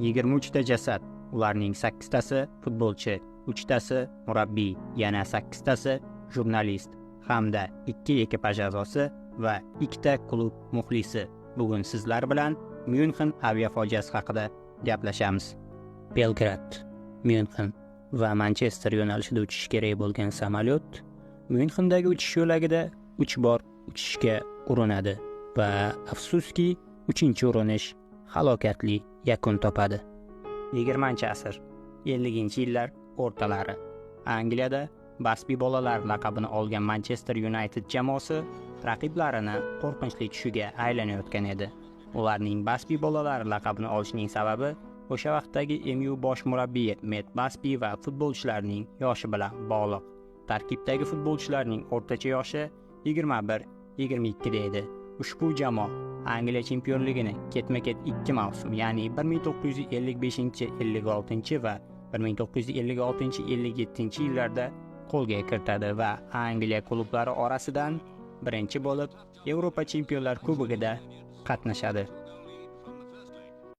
23 ta jasad, ularning 8 tasi futbolchi, 3 tasi murabbiy, yana 8 tasi jurnalist hamda 2 ekipaj a'zosi va 2 ta klub muxlisi bugun sizlar bilan Myunxen aviafojiasi haqida gaplashamiz. Belgrad, Myunxen va Manchester yo'nalishida uchish kerak bo'lgan samolyot Myunxendagi uchish yo'lagida 3 bor uchishga urinadi va afsuski 3-urinish halokatli yakun topadi. 20-asr 50-yillar o'rtalari Angliyada Basbi bolalar laqabini olgan Manchester United jamoasi raqiblarini qo'rqinchli tushiga aylanayotgan edi. Ularning Basbi bolalar laqabini olishining sababi o'sha vaqtdagi MU bosh murabbiyi Matt Busby va futbolchilarning yoshi bilan bog'liq. Tarkibdagi futbolchilarning o'rtacha yoshi 21-22 edi. Ushbu jamoa Angliya chempionligini ketma-ket 2 mavsum, ya'ni 1955-56 va 1956-57 yillarda qo'lga kiritadi va Angliya klublari orasidan birinchi bo'lib Yevropa Chempionlar Kubogida qatnashadi.